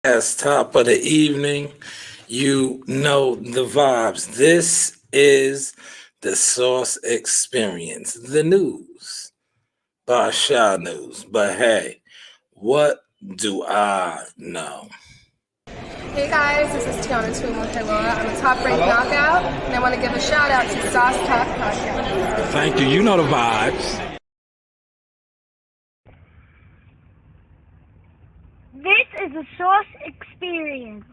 As top of the evening, you know the vibes. This is the Source Experience, the news by Shanewz. But hey, what do I know? Hey guys, this is Tiana Tuimukeloa. I'm a top ranked knockout, and I want to give a shout out to Sauce Talk Podcast. Thank you. You know the vibes. This is the Source Experience.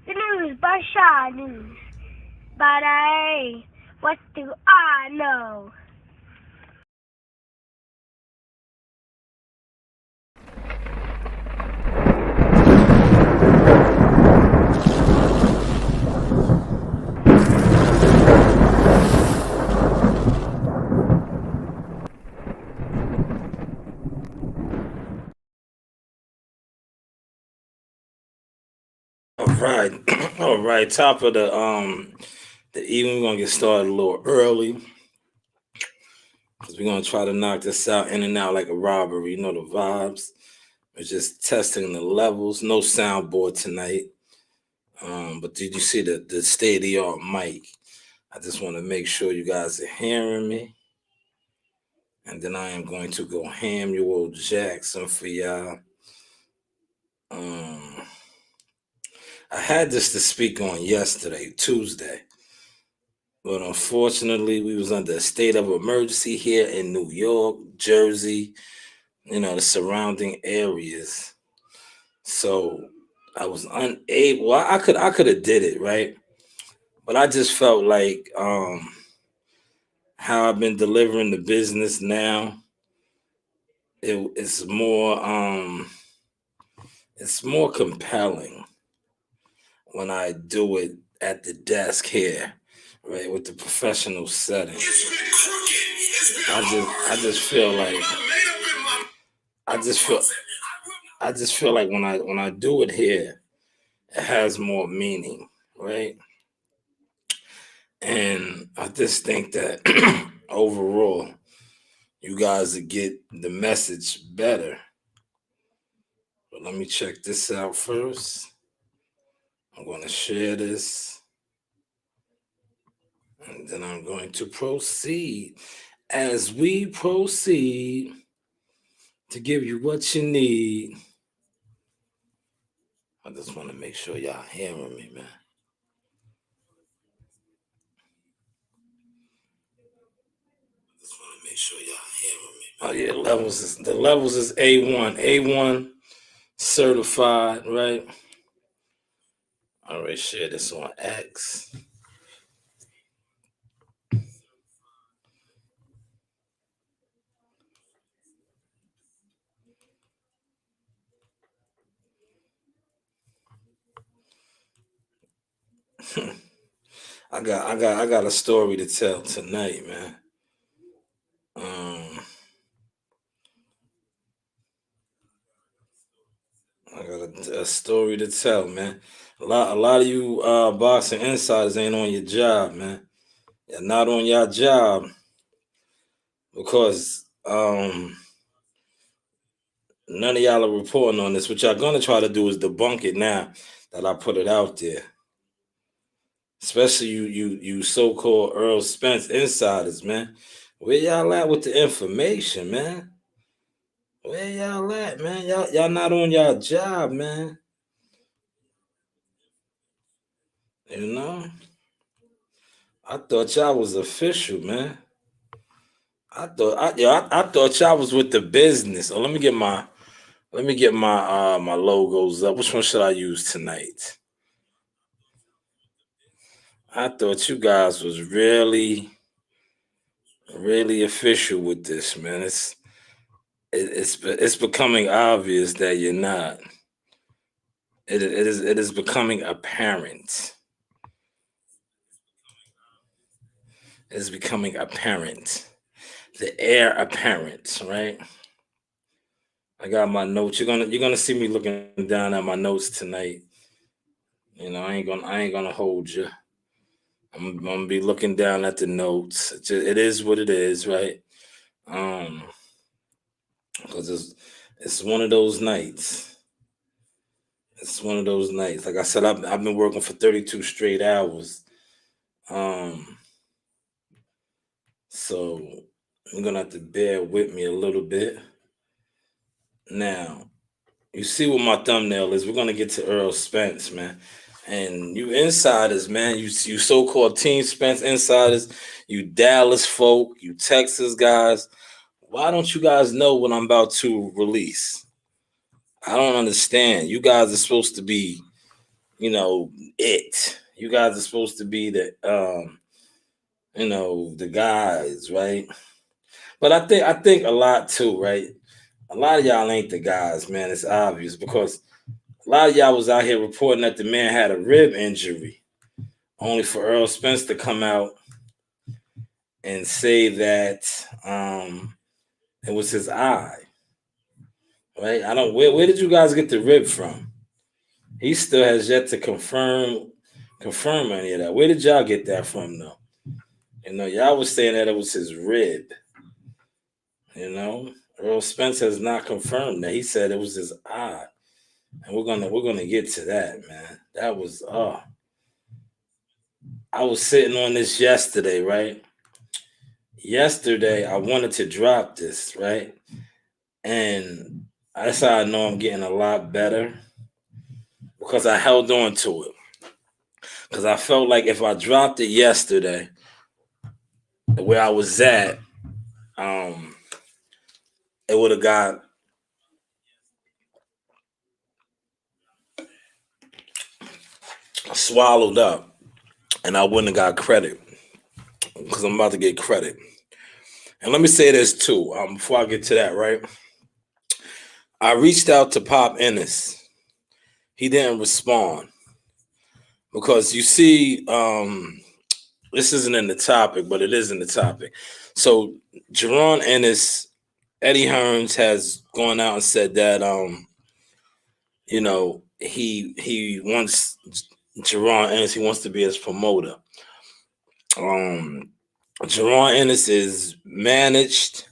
The news by Shanewz. But what do I know? All right, all right. Top of the evening. We're gonna get started a little early because we're gonna try to knock this out in and out like a robbery. You know the vibes. We're just testing the levels. No soundboard tonight. But did you see the state of the art mic? I just want to make sure you guys are hearing me. And then I am going to go ham you old Jackson for y'all. Um, I had this to speak on yesterday, Tuesday. But unfortunately, we was under a state of emergency here in New York, Jersey, the surrounding areas. So I was unable. Well, I could have did it, right? But I just felt like how I've been delivering the business now, it's more compelling when I do it at the desk here, right, with the professional setting. I just feel like I just feel like when I do it here, it has more meaning, right? And I just think that overall, you guys will get the message better. But let me check this out first. I'm going to share this, and then I'm going to proceed. As we proceed to give you what you need, I just want to make sure y'all hearing me, man. Just want to make sure y'all hearing me. Oh yeah, the levels is A1, A1 certified, right? All right, share this on X. I got a story to tell tonight, man. Um, I got a story to tell, man. A lot of you boxing insiders ain't on your job, man. You're not on your job because none of y'all are reporting on this. What y'all gonna try to do is debunk it now that I put it out there. Especially you so-called Earl Spence insiders, man. Where y'all at with the information, man? Where y'all at, man? Y'all not on y'all job, man. You know? I thought y'all was official, man. I thought y'all was with the business. Oh, let me get my logos up. Which one should I use tonight? I thought you guys was really, really official with this, man. It's becoming obvious that you're not. It is becoming apparent. It is becoming apparent. The air apparent, right? I got my notes. You're gonna see me looking down at my notes tonight. I ain't gonna hold you. I'm gonna be looking down at the notes. It is what it is, right? Um, because it's one of those nights. It's one of those nights. Like I said, I've been working for 32 straight hours. So you're gonna have to bear with me a little bit. Now, you see what my thumbnail is. We're gonna get to Earl Spence, man. And you insiders, man, you so-called Team Spence insiders, you Dallas folk, you Texas guys, why don't you guys know what I'm about to release? I don't understand. You guys are supposed to be, it. You guys are supposed to be the the guys, right? But I think a lot too, right? A lot of y'all ain't the guys, man. It's obvious because a lot of y'all was out here reporting that the man had a rib injury, only for Earl Spence to come out and say that it was his eye. Right? I don't. Where did you guys get the rib from? He still has yet to confirm any of that. Where did y'all get that from, though? Y'all was saying that it was his rib. Earl Spence has not confirmed that. He said it was his eye, and we're gonna get to that, man. That was I was sitting on this yesterday, right? Yesterday, I wanted to drop this, right? And that's how I know I'm getting a lot better because I held on to it. Because I felt like if I dropped it yesterday, where I was at, it would have got swallowed up and I wouldn't have got credit because I'm about to get credit. And let me say this too, before I get to that, right? I reached out to Pop Ennis. He didn't respond because you see, this isn't in the topic, but it is in the topic. So Jerron Ennis, Eddie Hearns has gone out and said that he wants Jerron Ennis, he wants to be his promoter. Jerron Ennis is managed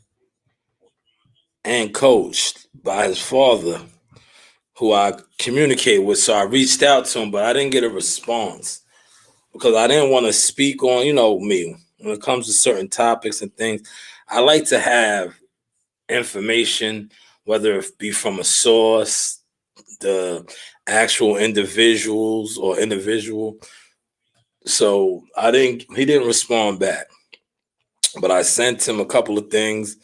and coached by his father, who I communicate with. So I reached out to him, but I didn't get a response because I didn't want to speak on, me, when it comes to certain topics and things. I like to have information, whether it be from a source, the actual individuals or individual. So he didn't respond back, but I sent him a couple of things,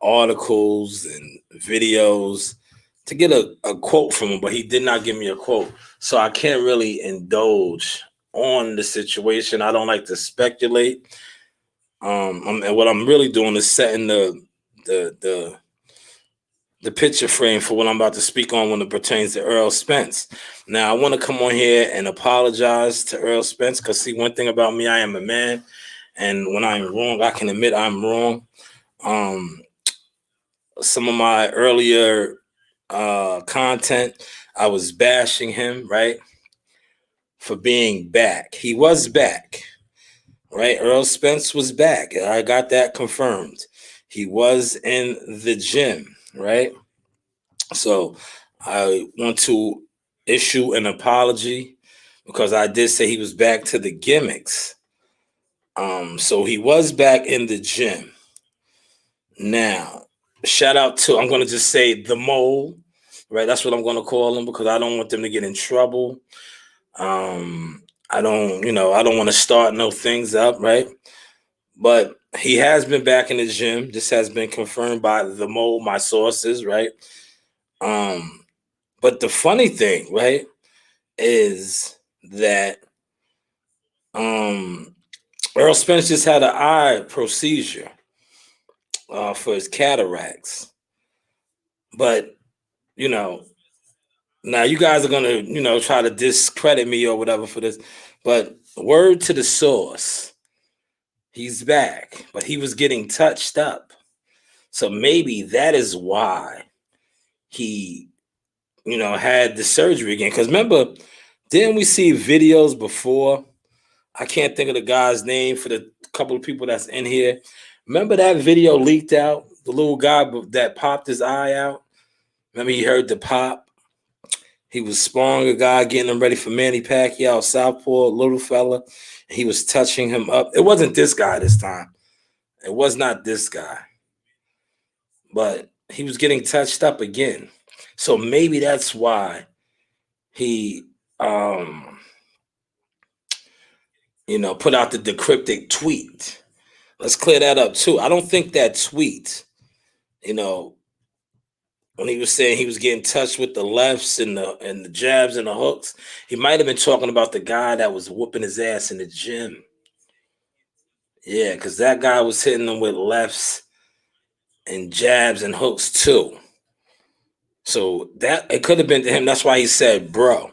articles and videos to get a quote from him, but he did not give me a quote. So I can't really indulge on the situation. I don't like to speculate. And what I'm really doing is setting the picture frame for what I'm about to speak on when it pertains to Earl Spence. Now, I want to come on here and apologize to Earl Spence because, see, one thing about me, I am a man. And when I'm wrong, I can admit I'm wrong. Some of my earlier content, I was bashing him, right, for being back. He was back, right? Earl Spence was back. I got that confirmed. He was in the gym, right? So I want to issue an apology because I did say he was back to the gimmicks. So he was back in the gym. Now, shout out to, I'm going to just say the mole, right? That's what I'm going to call him because I don't want them to get in trouble. I don't want to start no things up, right? But he has been back in the gym. This has been confirmed by the mole, my sources, right? But the funny thing, right, is that Earl Spence just had an eye procedure for his cataracts. But, now you guys are going to, try to discredit me or whatever for this. But word to the source, he's back, but he was getting touched up. So maybe that is why he, had the surgery again. Because remember, didn't we see videos before? I can't think of the guy's name for the couple of people that's in here. Remember that video leaked out? The little guy that popped his eye out? Remember he heard the pop? He was sparring a guy, getting him ready for Manny Pacquiao, southpaw, little fella. And he was touching him up. It wasn't this guy this time. It was not this guy. But he was getting touched up again. So maybe that's why he, put out the decryptic tweet. Let's clear that up too. I don't think that tweet, when he was saying he was getting touched with the lefts and the jabs and the hooks, he might have been talking about the guy that was whooping his ass in the gym. Yeah, because that guy was hitting him with lefts and jabs and hooks too. So that it could have been to him. That's why he said, bro.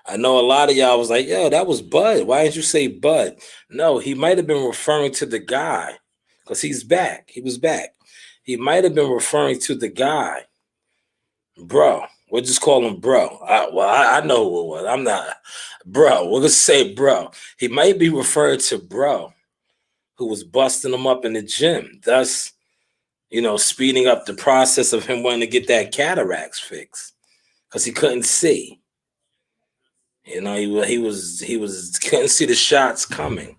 I know a lot of y'all was like, yo, that was Bud. Why didn't you say Bud? No, he might have been referring to the guy because he's back. He was back. He might have been referring to the guy. Bro. We'll just call him bro. I know who it was. I'm not. Bro. We're going to say bro. He might be referring to bro who was busting him up in the gym. Thus, speeding up the process of him wanting to get that cataracts fixed because he couldn't see. He couldn't see the shots coming.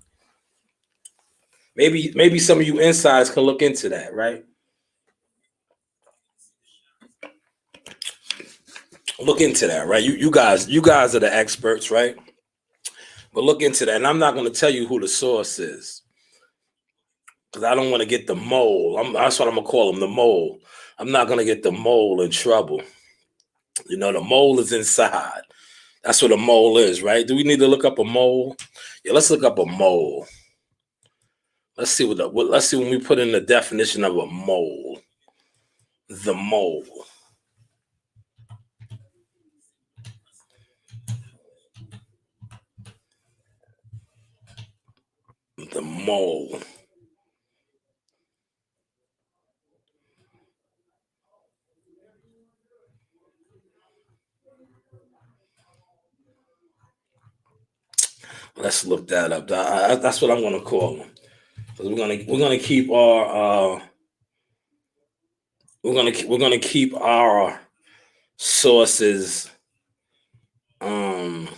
Maybe some of you insiders can look into that, right? Look into that, right? You guys are the experts, right? But look into that. And I'm not going to tell you who the source is because I don't want to get the mole. That's what I'm going to call him, the mole. I'm not going to get the mole in trouble. The mole is inside. That's what a mole is, right? Do we need to look up a mole? Yeah, let's look up a mole. Let's see let's see when we put in the definition of a mole. The mole. The mole. Let's look that up. That's what I'm going to call them. We're gonna keep our we're gonna keep our sources. Oh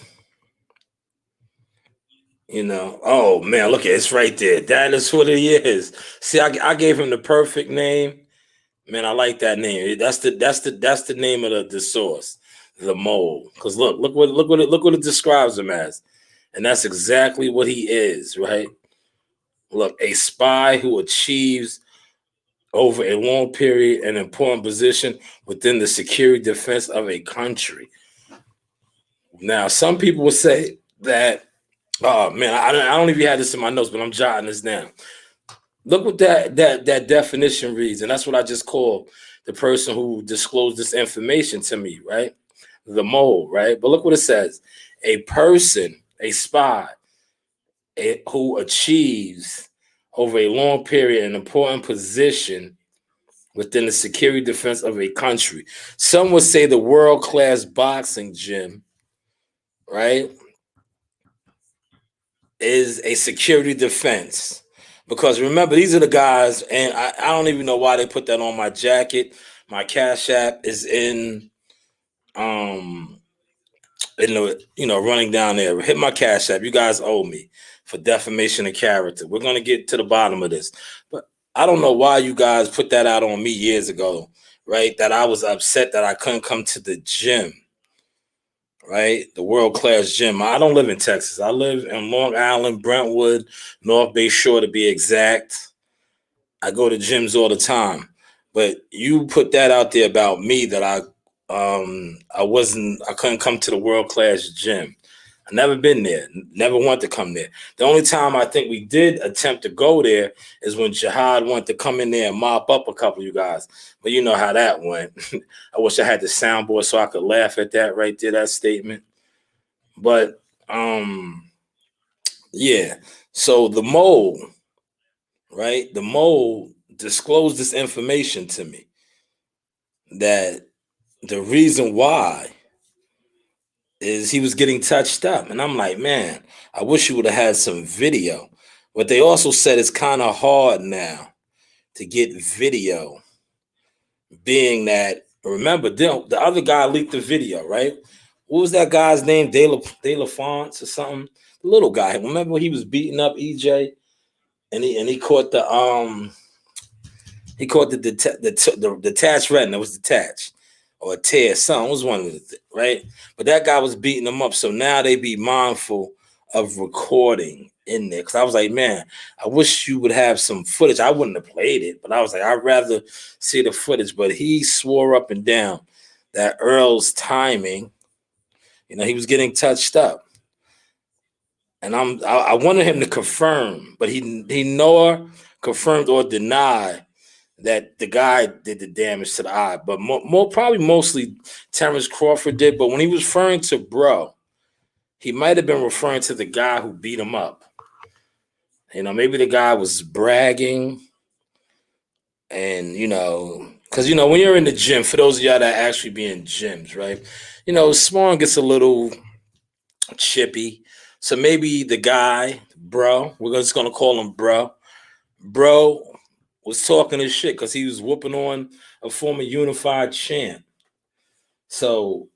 man, look at it, it's right there. That is what he is. See, I gave him the perfect name. Man, I like that name. That's the name of the source, the mole. Because look what it describes him as, and that's exactly what he is, right? Look, a spy who achieves over a long period an important position within the security defense of a country. Now, some people will say that, oh man, I don't even have this in my notes, but I'm jotting this down. Look what that definition reads, and that's what I just called the person who disclosed this information to me, right? The mole, right? But look what it says. A person, a spy, who achieves over a long period an important position within the security defense of a country. Some would say the world-class boxing gym, right, is a security defense. Because remember, these are the guys, and I don't even know why they put that on my jacket. My Cash App is in running down there. Hit my Cash App. You guys owe me for defamation of character. We're going to get to the bottom of this. But I don't know why you guys put that out on me years ago, right? That I was upset that I couldn't come to the gym, right? The world-class gym. I don't live in Texas. I live in Long Island, Brentwood, North Bay Shore to be exact. I go to gyms all the time. But you put that out there about me that I couldn't come to the world-class gym. I never been there, never want to come there. The only time I think we did attempt to go there is when Jihad wanted to come in there and mop up a couple of you guys. But you know how that went. I wish I had the soundboard so I could laugh at that right there, that statement. But yeah. So the mole, right? The mole disclosed this information to me that the reason why is he was getting touched up. And I'm like, man, I wish you would have had some video. But they also said it's kind of hard now to get video, being that, remember, the other guy leaked the video, right? what was that guy's name? De La Fonce or something? The little guy. Remember he was beating up EJ, and he caught the detached retina. It was detached or a tear. Something was one of the right. But that guy was beating them up. So now they be mindful of recording in there. Because I was like, man, I wish you would have some footage. I wouldn't have played it, but I was like, I'd rather see the footage. But he swore up and down that Earl's timing, he was getting touched up. And I wanted him to confirm, but he nor confirmed or denied that the guy did the damage to the eye. But probably mostly Terrence Crawford did. But when he was referring to bro, he might have been referring to the guy who beat him up. Maybe the guy was bragging. And, because, when you're in the gym, for those of y'all that actually be in gyms, right? sparring gets a little chippy. So maybe the guy, bro, we're just going to call him bro. Bro was talking his shit because he was whooping on a former unified champ. So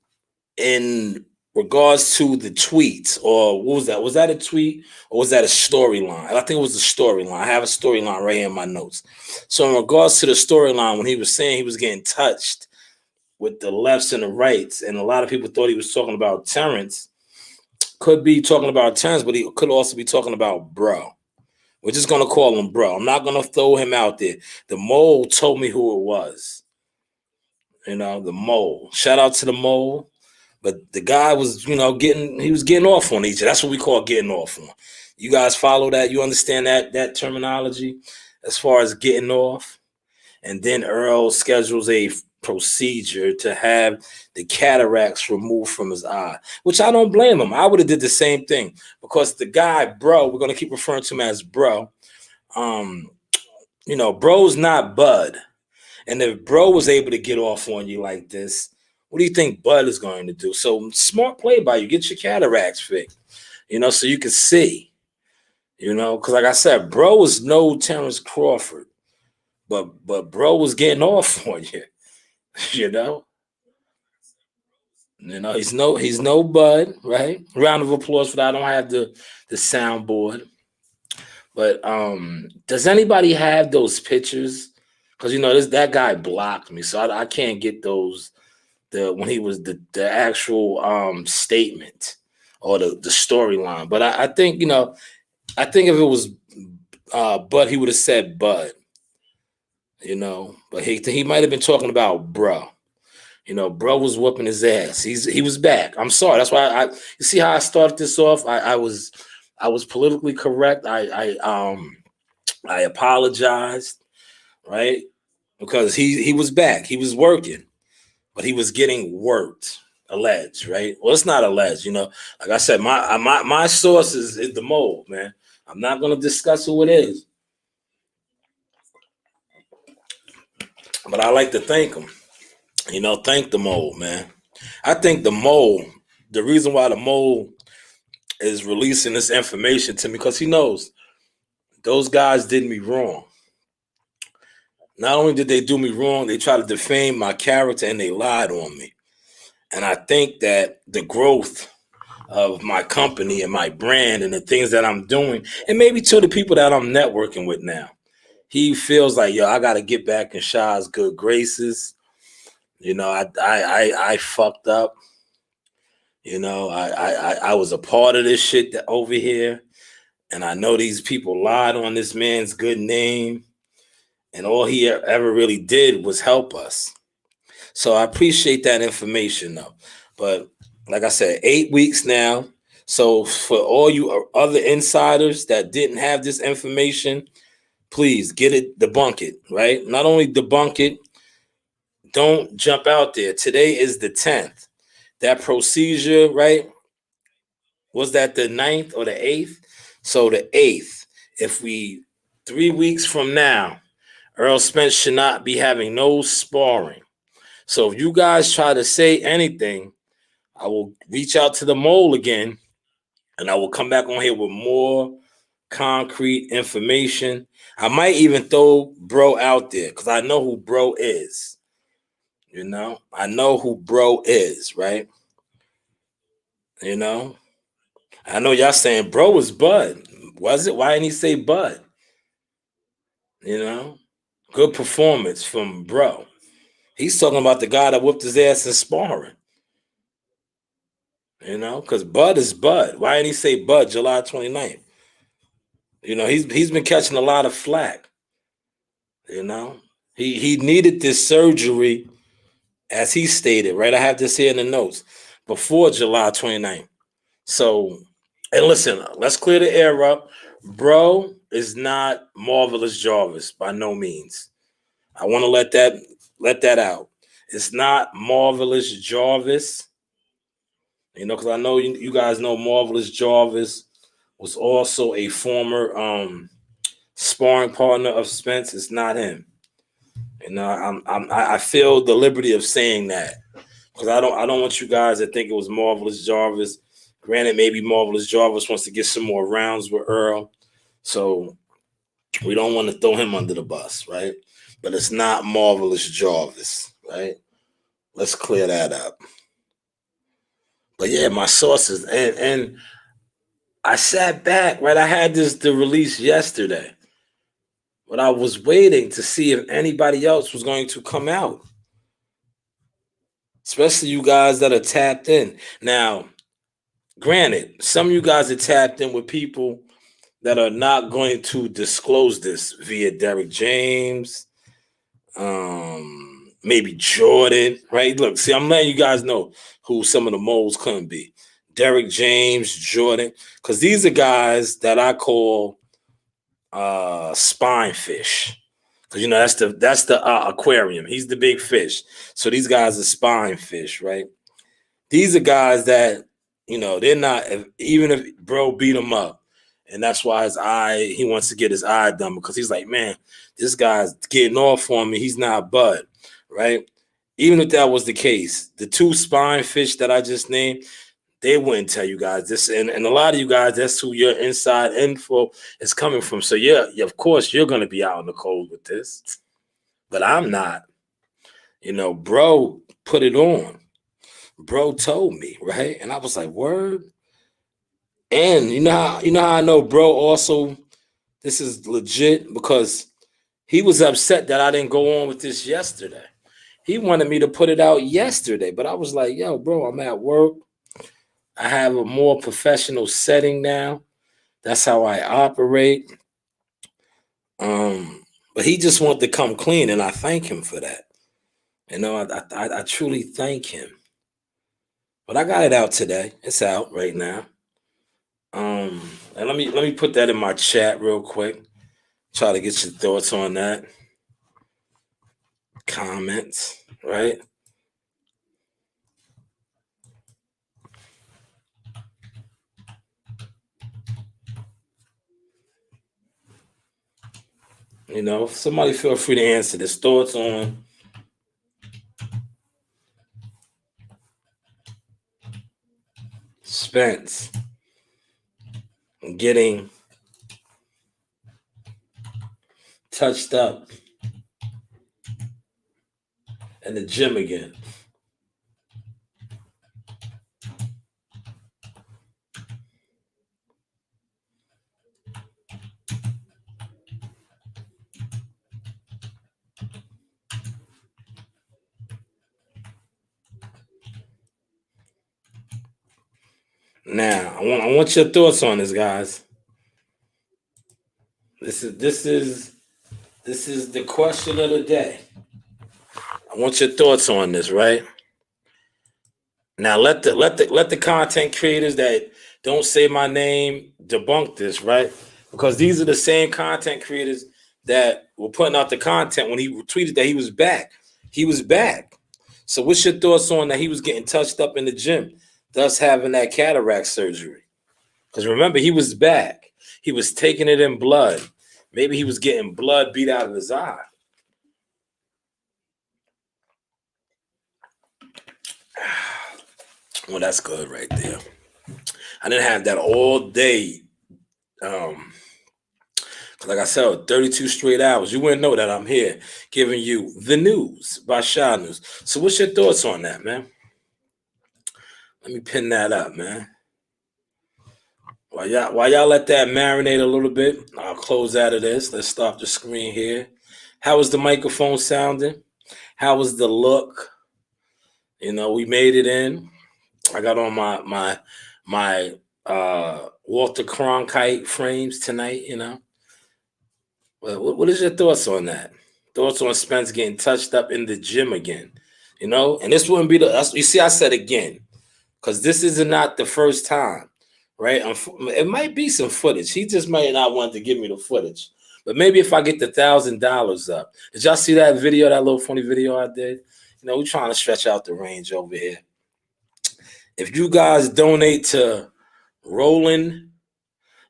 in regards to the tweets, or what was that? Was that a tweet or was that a storyline? I think it was a storyline. I have a storyline right here in my notes. So in regards to the storyline, when he was saying he was getting touched with the lefts and the rights, and a lot of people thought he was talking about Terrence, could be talking about Terrence, but he could also be talking about bro. We're just going to call him bro. I'm not going to throw him out there. The mole told me who it was. The mole. Shout out to the mole. But the guy was, getting off on each other. That's what we call getting off on. You guys follow that? You understand that terminology as far as getting off? And then Earl schedules a procedure to have the cataracts removed from his eye, which I don't blame him. I would have did the same thing because the guy, bro, we're going to keep referring to him as bro. Bro's not Bud. And if bro was able to get off on you like this, what do you think Bud is going to do? So smart play by you. Get your cataracts fixed, so you can see, because like I said, bro was no Terrence Crawford, but bro was getting off on you, he's no Bud, right? Round of applause for that. I don't have the soundboard, but does anybody have those pictures? Because that guy blocked me, so I can't get those. When he was the actual statement or the storyline. But I think, I think if it was Bud, he would have said Bud, but he might have been talking about bro. Bro was whooping his ass. He was back. I'm sorry. That's why you see how I started this off? I was politically correct. I apologized, right? Because he was back. He was working. But he was getting worked, alleged, right? Well, it's not alleged, Like I said, my source is the mole, man. I'm not going to discuss who it is. But I like to thank him. Thank the mole, man. I think the mole, the reason why the mole is releasing this information to me, because he knows those guys did me wrong. Not only did they do me wrong, they tried to defame my character and they lied on me. And I think that the growth of my company and my brand and the things that I'm doing, and maybe to the people that I'm networking with now, he feels like, I got to get back in Shaw's good graces. I fucked up. I was a part of this shit over here. And I know these people lied on this man's good name. And all he ever really did was help us. So I appreciate that information, though. But like I said, 8 weeks now. So for all you other insiders that didn't have this information, please get it, debunk it, right? Not only debunk it, don't jump out there. Today is the 10th. That procedure, right? Was that the 9th or the 8th? So the 8th, 3 weeks from now, Earl Spence should not be having no sparring. So if you guys try to say anything, I will reach out to the mole again, and I will come back on here with more concrete information. I might even throw bro out there because I know who bro is. I know who bro is, right? You know, I know y'all saying bro was Bud. Was it? Why didn't he say Bud? You know, good performance from bro. He's talking about the guy that whooped his ass in sparring. You know, because Bud is Bud. Why didn't he say Bud July 29th? You know, he's been catching a lot of flack. You know, he needed this surgery, as he stated, right? I have this here in the notes, before July 29th. So, and listen, let's clear the air up. Bro is not Marvelous Jarvis by no means. I want to let that out. It's not Marvelous Jarvis. You know, because I know you guys know Marvelous Jarvis was also a former sparring partner of Spence. It's not him. You know, I feel the liberty of saying that, because I don't want you guys to think it was Marvelous Jarvis. Granted, maybe Marvelous Jarvis wants to get some more rounds with Earl, so we don't want to throw him under the bus, right? But it's not Marvelous Jarvis, right? Let's clear that up. But yeah, my sources, and I sat back, right? I had the release yesterday, but I was waiting to see if anybody else was going to come out, especially you guys that are tapped in. Now, granted, some of you guys are tapped in with people that are not going to disclose this via Derek James, maybe Jordan, right? Look, see, I'm letting you guys know who some of the moles couldn't be. Derek James, Jordan, because these are guys that I call spine fish. Because, you know, that's the aquarium. He's the big fish. So these guys are spine fish, right? These are guys that, you know, they're not, even if bro beat him up, and that's why he wants to get his eye done, because he's like, man, this guy's getting off on me. He's not Bud, right? Even if that was the case, the two spine fish that I just named, they wouldn't tell you guys this. And a lot of you guys, that's who your inside info is coming from. So yeah, of course, you're going to be out in the cold with this. But I'm not. You know, bro put it on. Bro told me, right? And I was like, word? And you know how I know bro also, this is legit, because he was upset that I didn't go on with this yesterday. He wanted me to put it out yesterday, but I was like, yo, bro, I'm at work. I have a more professional setting now. That's how I operate. But he just wanted to come clean, and I thank him for that. You know, I truly thank him. But I got it out today. It's out right now. And let me put that in my chat real quick. Try to get your thoughts on that. Comments, right? You know, somebody feel free to answer this. Thoughts on Spence getting touched up in the gym again. Now, I want your thoughts on this, guys. This is the question of the day. I want your thoughts on this, right? Now, let the content creators that don't say my name debunk this, right? Because these are the same content creators that were putting out the content when he tweeted that he was back. He was back. So what's your thoughts on that he was getting touched up in the gym, thus having that cataract surgery? Because remember, he was back. He was taking it in blood. Maybe he was getting blood beat out of his eye. Well, that's good right there. I didn't have that all day. Like I said, 32 straight hours. You wouldn't know that I'm here giving you the news by Shanewz. So what's your thoughts on that, man? Let me pin that up, man. While y'all let that marinate a little bit, I'll close out of this. Let's stop the screen here. How was the microphone sounding? How was the look? You know, we made it in. I got on my Walter Cronkite frames tonight, you know. Well, what is your thoughts on that? Thoughts on Spence getting touched up in the gym again? You know, and this wouldn't be you see, I said again, because this is not the first time, right? It might be some footage. He just might not want to give me the footage. But maybe if I get the $1,000 up. Did y'all see that video, that little funny video I did? You know, we're trying to stretch out the range over here. If you guys donate to Roland,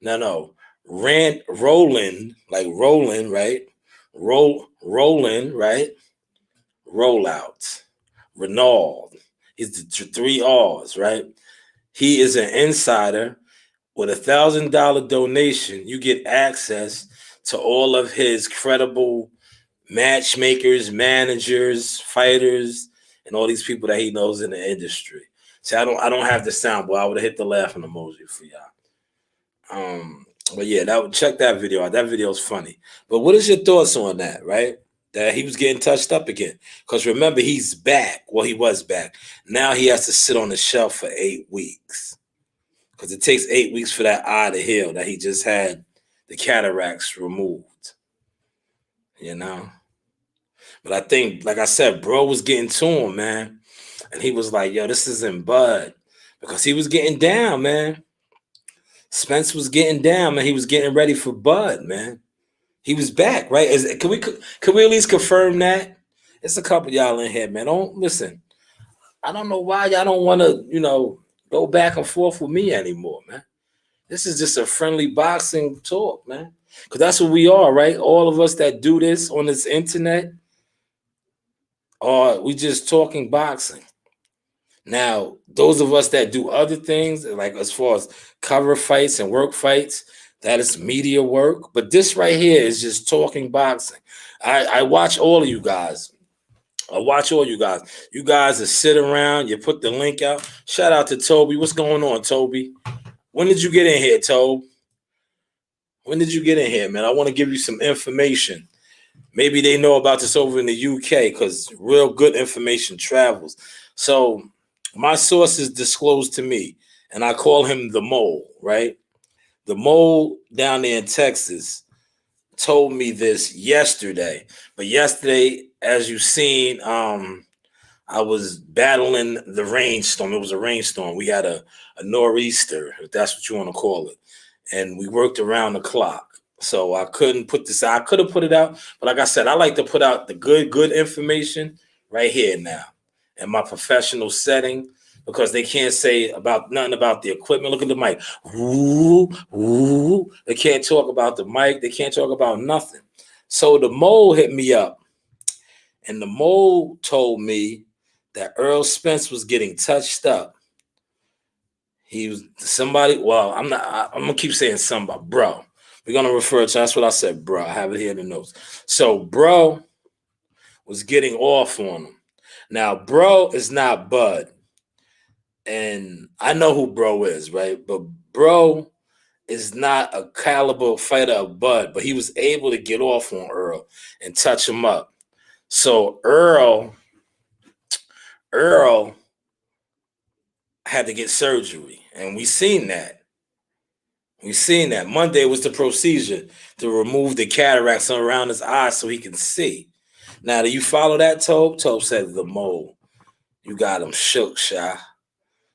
Roland, like Roland, right? Roland, right? Rollout. Renault. He's the 3 R's, right? He is an insider. With a $1,000 donation, you get access to all of his credible matchmakers, managers, fighters, and all these people that he knows in the industry. See, I don't have the sound, but I would have hit the laughing emoji for y'all. But yeah, check that video out. That video is funny. But what is your thoughts on that, right? That he was getting touched up again. Because remember, he's back. Well, he was back. Now he has to sit on the shelf for 8 weeks. Because it takes 8 weeks for that eye to heal, that he just had the cataracts removed. You know? But I think, like I said, bro was getting to him, man. And he was like, yo, this isn't Bud. Because he was getting down, man. Spence was getting down, man. He was getting ready for Bud, man. He was back, right? Can we at least confirm that? It's a couple of y'all in here, man. Don't listen. I don't know why y'all don't want to, you know, go back and forth with me anymore, man. This is just a friendly boxing talk, man. Because that's what we are, right? All of us that do this on this internet, we just talking boxing. Now, those of us that do other things, like as far as cover fights and work fights, that is media work. But this right here is just talking boxing. I watch all of you guys. I watch all you guys. You guys that sit around, you put the link out. Shout out to Toby. What's going on, Toby? When did you get in here, Toby? When did you get in here, man? I want to give you some information. Maybe they know about this over in the UK because real good information travels. So my sources disclosed to me, and I call him the mole, right? The mole down there in Texas told me this yesterday. But yesterday, as you've seen, I was battling the rainstorm. It was a rainstorm. We had a nor'easter, if that's what you want to call it. And we worked around the clock. So I couldn't put this out. I could have put it out. But like I said, I like to put out the good information right here now in my professional setting, because they can't say nothing about the equipment. Look at the mic. Ooh, ooh. They can't talk about the mic. They can't talk about nothing. So the mole hit me up. And the mole told me that Earl Spence was getting touched up. He was somebody. Well, I'm gonna keep saying somebody, bro. We're gonna refer to. That's what I said, bro. I have it here in the notes. So, bro was getting off on him. Now, bro is not Bud, and I know who bro is, right? But bro is not a caliber fighter of Bud, but he was able to get off on Earl and touch him up. So Earl had to get surgery, and we seen that. Monday was the procedure to remove the cataracts around his eyes so he can see. Now, do you follow that, Tobe? Tobe said, the mole. You got him shook, Sha.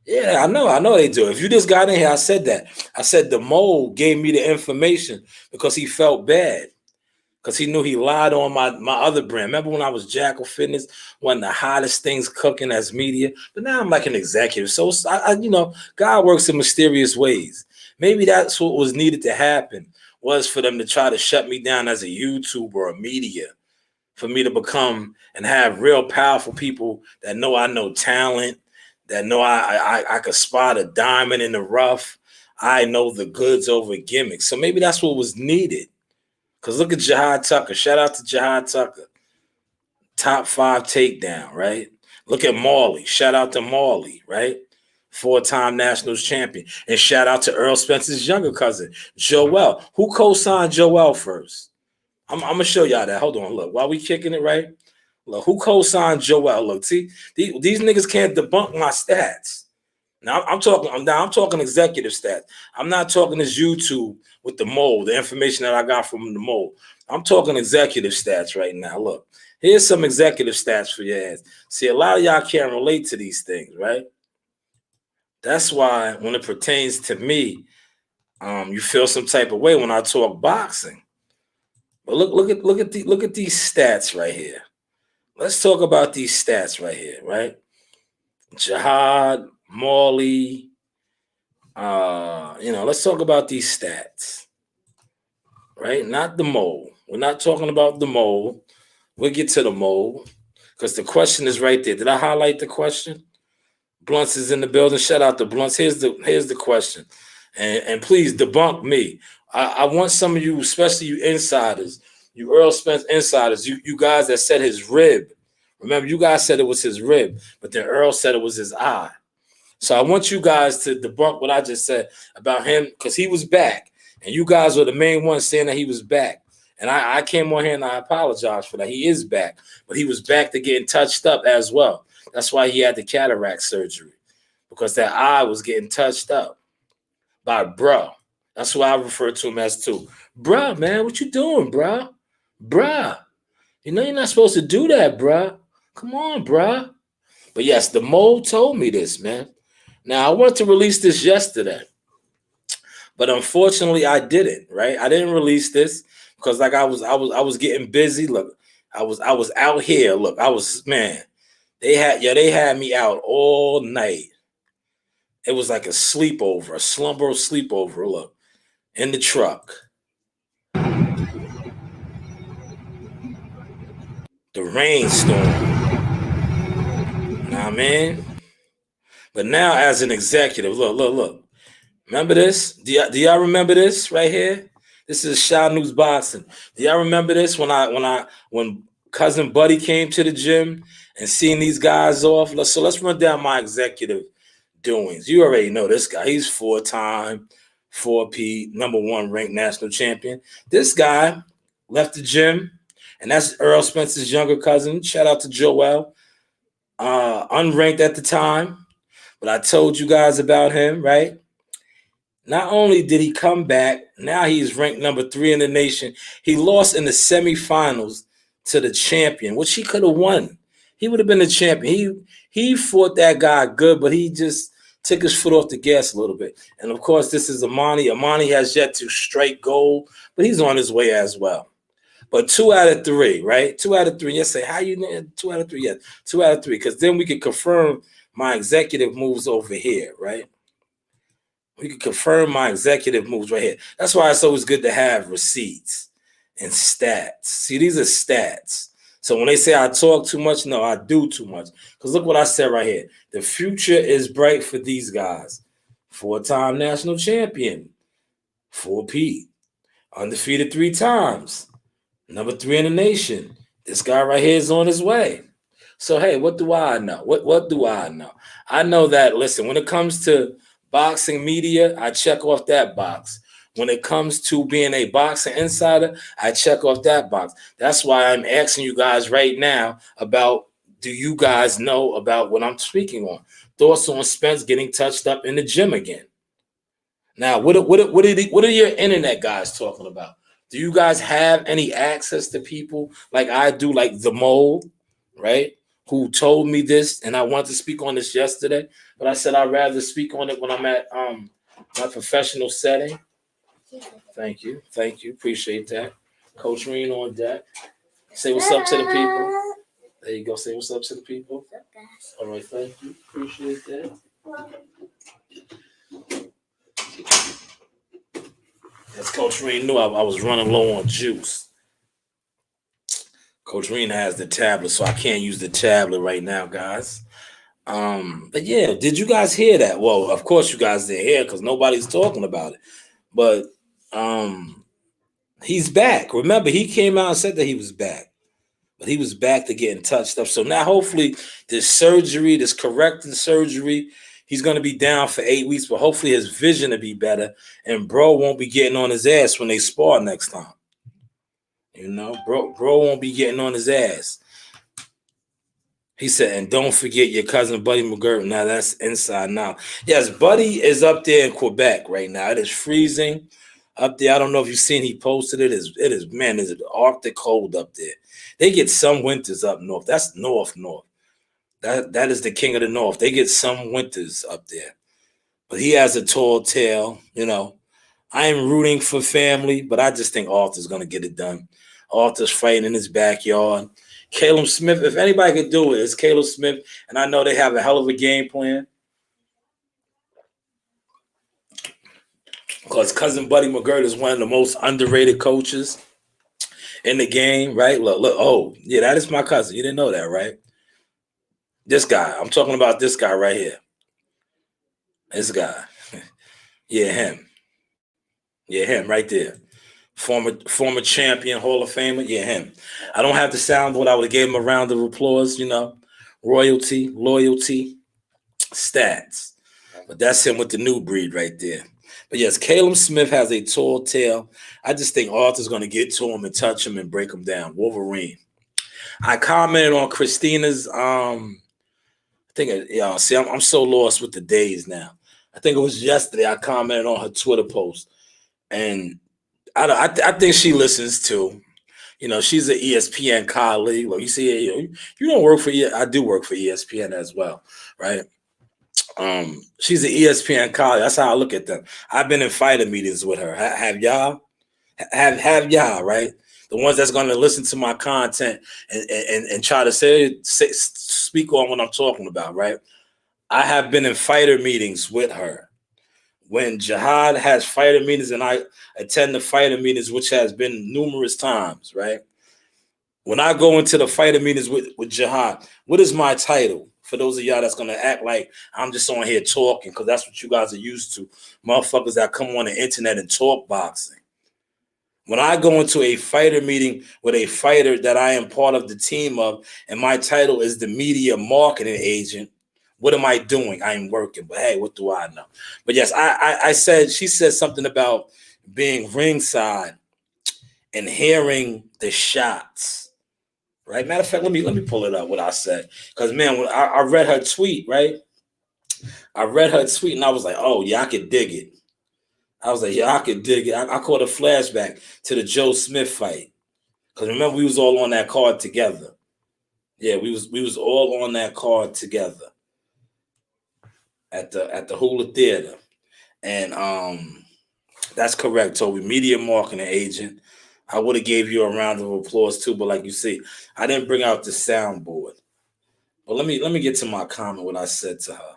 Yeah, I know they do. If you just got in here, I said that. I said the mole gave me the information because he felt bad. Because he knew he lied on my other brand. Remember when I was Jackal Fitness, one of the hottest things cooking as media? But now I'm like an executive. So, God works in mysterious ways. Maybe that's what was needed to happen, was for them to try to shut me down as a YouTuber or a media, for me to become and have real powerful people that know I know talent, that know I could spot a diamond in the rough. I know the goods over gimmicks. So maybe that's what was needed. Because look at Jihad Tucker. Shout out to Jihad Tucker. Top 5 takedown, right? Look at Marley. Shout out to Marley, right? 4-time Nationals champion. And shout out to Earl Spence's younger cousin, Joel. Who co-signed Joel first? I'm going to show y'all that. Hold on, look. While we kicking it, right? Look, who co-signed Joel? Look, see, these niggas can't debunk my stats. Now I'm talking executive stats. I'm not talking this YouTube with the mole, the information that I got from the mole. I'm talking executive stats right now. Look, here's some executive stats for your ass. See, a lot of y'all can't relate to these things, right? That's why when it pertains to me, you feel some type of way when I talk boxing. But look at these stats right here. Let's talk about these stats right here, right? Jihad, Morley, let's talk about these stats, right? Not the mole. We're not talking about the mole. We'll get to the mole because the question is right there. Did I highlight the question? Blunts is in the building. Shout out to Blunts. Here's the question, and please debunk me. I want some of you, especially you insiders, you Earl Spence insiders, you guys that said his rib. Remember, you guys said it was his rib, but then Earl said it was his eye. So I want you guys to debunk what I just said about him because he was back. And you guys were the main ones saying that he was back. And I came on here and I apologize for that. He is back. But he was back to getting touched up as well. That's why he had the cataract surgery. Because that eye was getting touched up by bruh. That's who I refer to him as too. Bruh, man, what you doing, bruh? Bruh. You know you're not supposed to do that, bruh. Come on, bruh. But yes, the mole told me this, man. Now I wanted to release this yesterday, but unfortunately I didn't. Right? I didn't release this because like I was getting busy. Look, I was out here. Look, they had me out all night. It was like a sleepover, a slumber sleepover. Look, in the truck. The rainstorm. Nah, man. But now, as an executive, look. Remember this? Do y'all remember this right here? This is Shanewz boxing. Do y'all remember this when cousin Buddy came to the gym and seeing these guys off? So let's run down my executive doings. You already know this guy. He's 4-time, 4P, #1 ranked national champion. This guy left the gym, and that's Earl Spence's younger cousin. Shout out to Joel. Unranked at the time. But I told you guys about him, right? Not only did he come back, now he's ranked #3 in the nation. He lost in the semifinals to the champion, which he could have won. He would have been the champion. He fought that guy good, but he just took his foot off the gas a little bit. And of course, this is Amani. Amani has yet to strike gold, but he's on his way as well. But 2 out of 3, right? 2 out of 3. Yes, say, how you know 2 out of 3? Yes, 2 out of 3. Because then we can confirm my executive moves over here, right? We can confirm my executive moves right here. That's why it's always good to have receipts and stats. See, these are stats. So when they say I talk too much, no, I do too much. Because look what I said right here. The future is bright for these guys. 4-time national champion. 4P. Undefeated 3 times. #3 in the nation. This guy right here is on his way. So, hey, what do I know? What do I know? I know that, listen, when it comes to boxing media, I check off that box. When it comes to being a boxing insider, I check off that box. That's why I'm asking you guys right now about, do you guys know about what I'm speaking on? Thoughts on Spence getting touched up in the gym again. Now, what are your internet guys talking about? Do you guys have any access to people like I do, like the mole, right? Who told me this, and I wanted to speak on this yesterday, but I said I'd rather speak on it when I'm at my professional setting. Thank you. Appreciate that. Coach Reen on deck. Say what's up to the people. There you go. Say what's up to the people. All right, thank you. Appreciate that. As Coach Reen knew I was running low on juice. Coach Reen has the tablet, so I can't use the tablet right now, guys. But yeah, did you guys hear that? Well, of course you guys didn't hear because nobody's talking about it. But he's back. Remember, he came out and said that he was back. But he was back to getting touched up. So now hopefully this surgery, this correcting surgery, He's going to be down for 8 weeks, but hopefully his vision will be better, and bro won't be getting on his ass when they spar next time. You know, bro won't be getting on his ass. He said, and don't forget your cousin Buddy McGirt. Now that's inside now. Yes, Buddy is up there in Quebec right now. It is freezing up there. I don't know if you've seen, he posted it. It is, man, it's Arctic cold up there. They get some winters up north. That's north. That is the king of the north. They get some winters up there. But he has a tall tale, you know. I am rooting for family, but I just think Arthur's going to get it done. Arthur's fighting in his backyard. Caleb Smith, if anybody could do it, it's Caleb Smith. And I know they have a hell of a game plan. Because cousin Buddy McGirt is one of the most underrated coaches in the game, right? Look. Oh, yeah, that is my cousin. You didn't know that, right? This guy. I'm talking about this guy right here. This guy. Yeah, him. Yeah, him right there. Former champion, Hall of Famer. Yeah, him. I don't have the soundboard. I would have gave him a round of applause, you know. Royalty, loyalty, stats. But that's him with the new breed right there. But yes, Caleb Smith has a tall tale. I just think Arthur's going to get to him and touch him and break him down. Wolverine. I commented on Christina's, I'm so lost with the days now. I think it was yesterday I commented on her Twitter post. And I think she listens too. You know, she's an ESPN colleague. Like you see, you don't work for I do work for ESPN as well, right? She's an ESPN colleague. That's how I look at them. I've been in fighter meetings with her. Have y'all? Have y'all, right? The ones that's going to listen to my content and try to speak on what I'm talking about, right? I have been in fighter meetings with her. When Jihad has fighter meetings and I attend the fighter meetings, which has been numerous times, right? When I go into the fighter meetings with Jihad, what is my title? For those of y'all that's going to act like I'm just on here talking, because that's what you guys are used to. Motherfuckers that come on the internet and talk boxing. When I go into a fighter meeting with a fighter that I am part of the team of, and my title is the media marketing agent, what am I doing? I am working. But hey, what do I know? But yes, she said something about being ringside and hearing the shots. Right? Matter of fact, let me pull it up what I said. Because man, when I read her tweet, right? I read her tweet and I was like, oh yeah, I could dig it. I was like, yeah, I could dig it. I caught a flashback to the Joe Smith fight. Because remember, we was all on that card together. Yeah, we was all on that card together at the Hula Theater. And that's correct, Toby. Media marketing agent. I would have gave you a round of applause too, but like you see, I didn't bring out the soundboard. But let me get to my comment, what I said to her.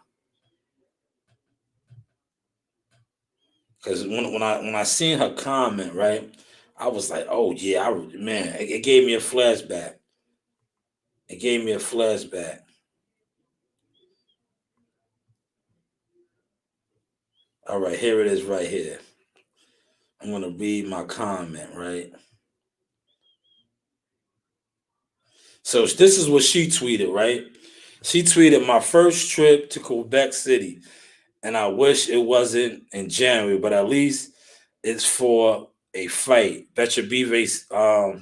Because when I seen her comment, right, I was like, oh yeah, it gave me a flashback. It gave me a flashback. All right, here it is right here. I'm going to read my comment, right? So this is what she tweeted, right? She tweeted, my first trip to Quebec City, and I wish it wasn't in January, but at least it's for a fight. Betcha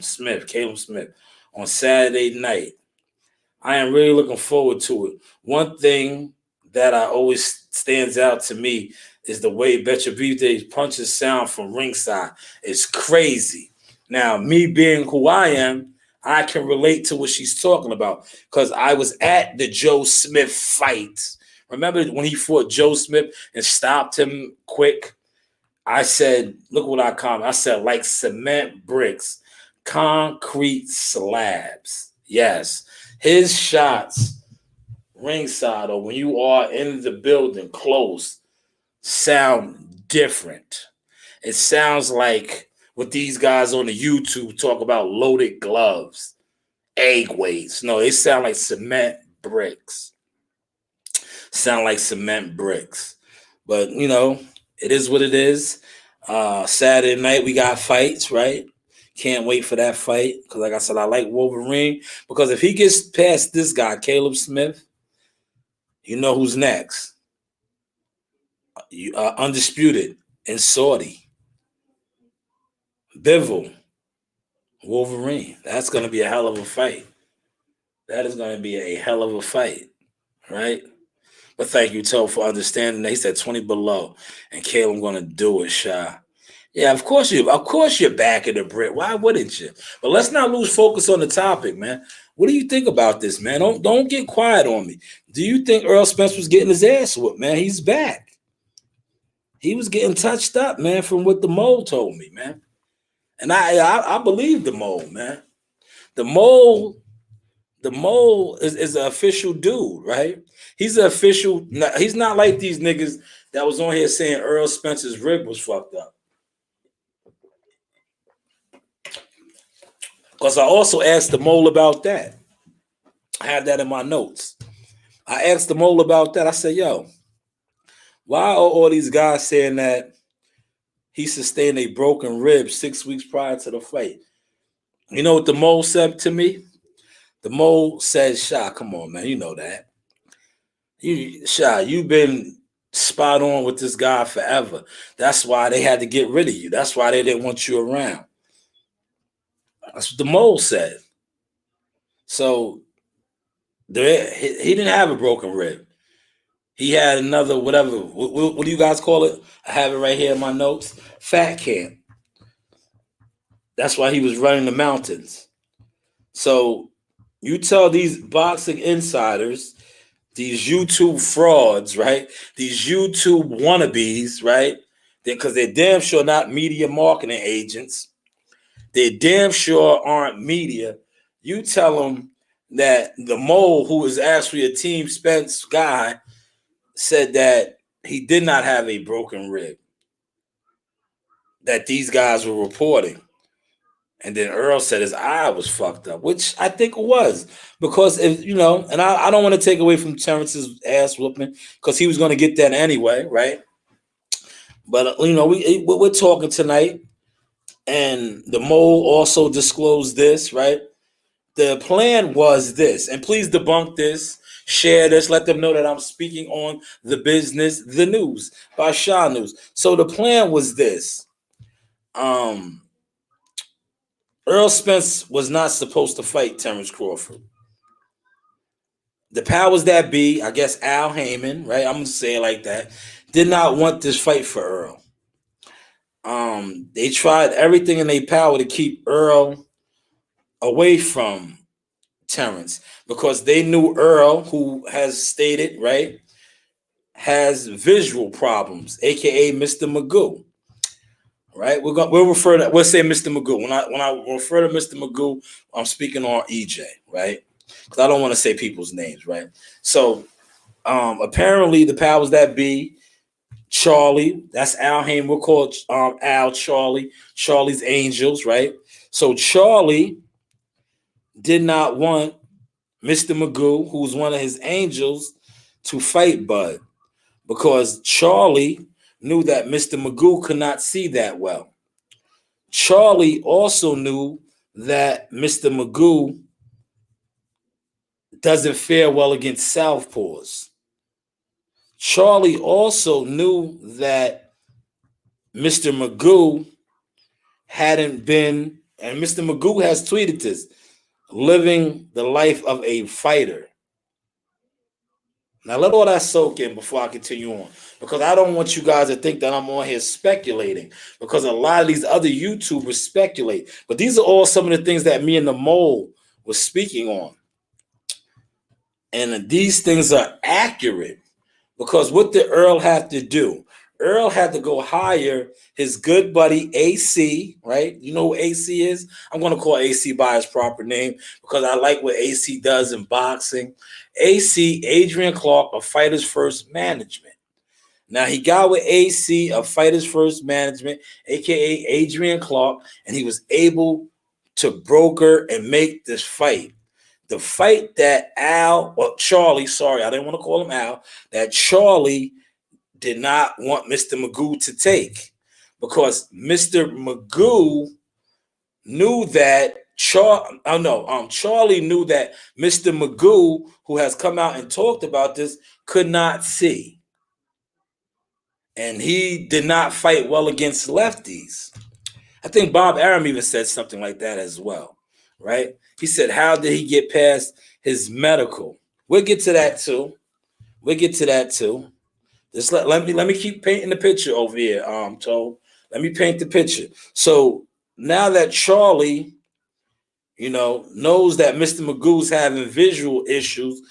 Smith, Caleb Smith, on Saturday night. I am really looking forward to it. One thing that I always stands out to me is the way Betcha B's punches sound from ringside. It's crazy. Now, me being who I am, I can relate to what she's talking about because I was at the Joe Smith fight. Remember when he fought Joe Smith and stopped him quick? I said, look what I commented. I said, like cement bricks, concrete slabs. Yes, his shots ringside or when you are in the building close sound different. It sounds like what these guys on the YouTube talk about loaded gloves, egg weights. No, they sound like cement bricks. Sound like cement bricks. But, you know, it is what it is. Saturday night, we got fights, right? Can't wait for that fight. Because like I said, I like Wolverine. Because if he gets past this guy, Caleb Smith, you know who's next. Undisputed and Saudi. Bivol, Wolverine. That's going to be a hell of a fight. That is going to be a hell of a fight, right? But thank you, Toe, for understanding that. He said 20 below. And Caleb, I'm going to do it, Shy. Yeah, of course you're back in the Brit. Why wouldn't you? But let's not lose focus on the topic, man. What do you think about this, man? Don't get quiet on me. Do you think Earl Spence was getting his ass whooped, man? He's back. He was getting touched up, man, from what the mole told me, man. And I believe the mole, man. The mole is an official dude, right? He's an official. He's not like these niggas that was on here saying Earl Spence's rib was fucked up. Because I also asked the mole about that. I have that in my notes. I asked the mole about that. I said, yo, why are all these guys saying that he sustained a broken rib 6 weeks prior to the fight? You know what the mole said to me? The mole said, Sha, come on, man. You know that. Sha, you've been spot on with this guy forever. That's why they had to get rid of you. That's why they didn't want you around. That's what the mole said. So he didn't have a broken rib. He had another whatever. What do you guys call it? I have it right here in my notes. Fat camp. That's why he was running the mountains. So you tell these boxing insiders, these YouTube frauds, right? These YouTube wannabes, right? Because they're damn sure not media marketing agents. They damn sure aren't media. You tell them that the mole, who is actually a Team Spence guy, said that he did not have a broken rib that these guys were reporting. And then Earl said his eye was fucked up, which I think it was. Because, if you know, and I don't want to take away from Terrence's ass whooping because he was going to get that anyway, right? But, you know, we're talking tonight. And the mole also disclosed this, right? The plan was this, and please debunk this, share this, let them know that I'm speaking on the business, the news by Shanewz. So the plan was this. Earl Spence was not supposed to fight Terrence Crawford. The powers that be, I guess Al Heyman, right? I'm gonna say it like that, did not want this fight for Earl. They tried everything in their power to keep Earl away from Terrence because they knew Earl, who has stated, right, has visual problems, aka Mr. Magoo. Right? We'll say Mr. Magoo. When I refer to Mr. Magoo, I'm speaking on EJ, right? Because I don't want to say people's names, right? So apparently the powers that be, Charlie, that's Al Haim. We'll call Al Charlie, Charlie's Angels, right? So Charlie did not want Mr. Magoo, who's one of his angels, to fight Bud because Charlie knew that Mr. Magoo could not see that well. Charlie also knew that Mr. Magoo doesn't fare well against southpaws. Charlie also knew that Mr. Magoo hadn't been, and Mr. Magoo has tweeted this, living the life of a fighter. Now, let all that soak in before I continue on, because I don't want you guys to think that I'm on here speculating, because a lot of these other YouTubers speculate. But these are all some of the things that me and the mole was speaking on. And these things are accurate. Because what did Earl have to do? Earl had to go hire his good buddy AC, right? You know who AC is? I'm going to call AC by his proper name because I like what AC does in boxing. AC, Adrian Clark of Fighters First Management. Now, he got with AC of Fighters First Management, a.k.a. Adrian Clark, and he was able to broker and make this fight. The fight that Charlie, sorry, I didn't want to call him Al, that Charlie did not want Mr. Magoo to take because Mr. Magoo knew that Charlie knew that Mr. Magoo, who has come out and talked about this, could not see. and he did not fight well against lefties. I think Bob Arum even said something like that as well, right? He said, how did he get past his medical? We'll get to that too. Just let me keep painting the picture over here, Toe. Let me paint the picture. So now that Charlie, knows that Mr. Magoo's having visual issues,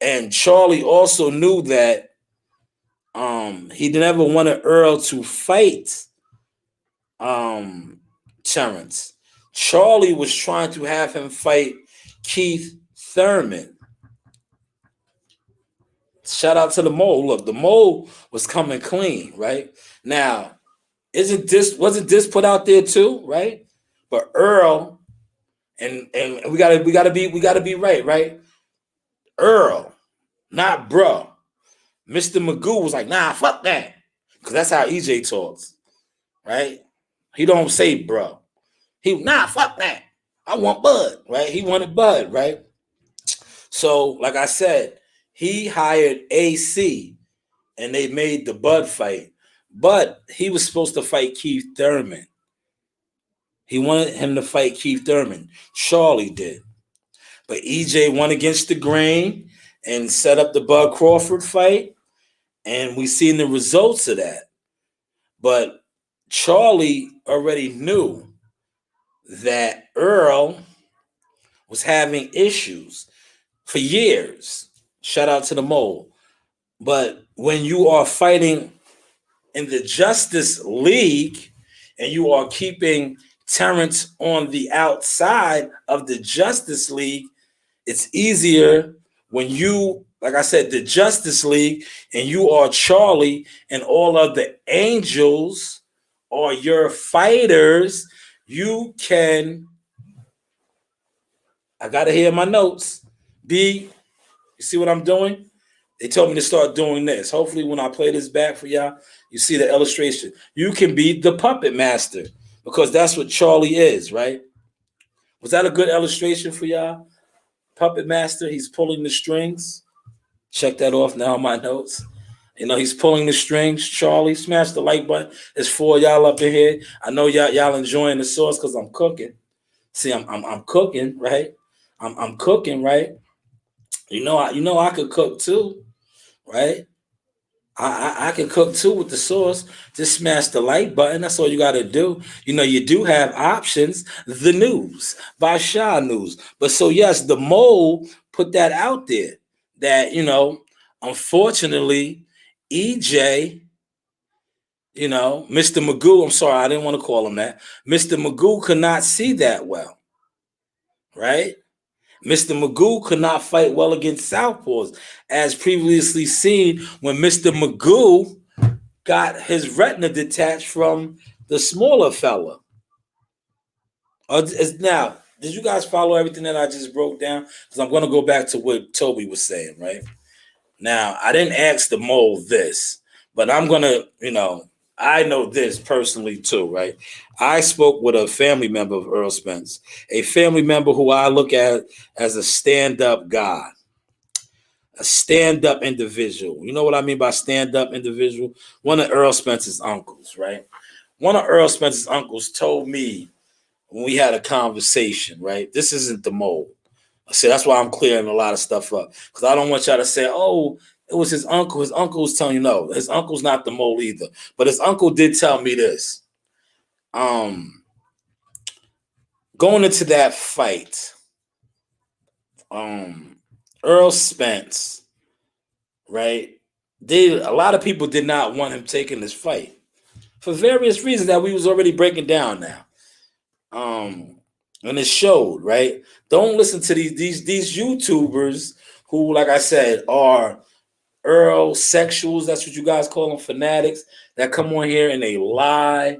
and Charlie also knew that he never wanted Earl to fight Terrence. Charlie was trying to have him fight Keith Thurman. Shout out to the mole. Look, the mole was coming clean, right? Now, wasn't this put out there too, right? But Earl, and we gotta be right? Earl, not bro. Mr. Magoo was like, nah, fuck that. Because that's how EJ talks, right? He don't say bro. Fuck that. I want Bud, right? He wanted Bud, right? So, like I said, he hired AC and they made the Bud fight. But he was supposed to fight Keith Thurman. He wanted him to fight Keith Thurman. Charlie did. But EJ went against the grain and set up the Bud Crawford fight. And we seen the results of that. But Charlie already knew that Earl was having issues for years. Shout out to the mole. But when you are fighting in the Justice League and you are keeping Terrence on the outside of the Justice League, it's easier when you, like I said, the Justice League, and you are Charlie, and all of the angels are your fighters. You can, I gotta hear my notes. You see what I'm doing? They told me to start doing this. Hopefully when I play this back for y'all, you see the illustration. You can be the puppet master, because that's what Charlie is, right? Was that a good illustration for y'all? Puppet master, he's pulling the strings. Check that off now on my notes. He's pulling the strings. Charlie, smash the like button. There's 4 y'all up in here. I know y'all enjoying the sauce because I'm cooking. See, I'm cooking, right? I'm cooking, right? I could cook too, right? I can cook too with the sauce. Just smash the like button. That's all you got to do. You do have options. The news by Shanewz. But so yes, the mole put that out there that, unfortunately, EJ, Mr. Magoo, I'm sorry, I didn't want to call him that. Mr. Magoo could not see that well, right? Mr. Magoo could not fight well against southpaws, as previously seen when Mr. Magoo got his retina detached from the smaller fella. Now, did you guys follow everything that I just broke down? Because I'm going to go back to what Toby was saying, right? Now, I didn't ask the mole this, but I'm going to, I know this personally too, right? I spoke with a family member of Earl Spence, a family member who I look at as a stand-up guy, a stand-up individual. You know what I mean by stand-up individual? One of Earl Spence's uncles, right? One of Earl Spence's uncles told me when we had a conversation, right? This isn't the mole. So that's why I'm clearing a lot of stuff up, because I don't want y'all to say, oh, it was his uncle. His uncle was telling you, no, his uncle's not the mole either. But his uncle did tell me this. Going into that fight, Earl Spence, right? A lot of people did not want him taking this fight for various reasons that we was already breaking down now. And it showed, right? Don't listen to these YouTubers who, like I said, are Earl sexuals. That's what you guys call them, fanatics, that come on here and they lie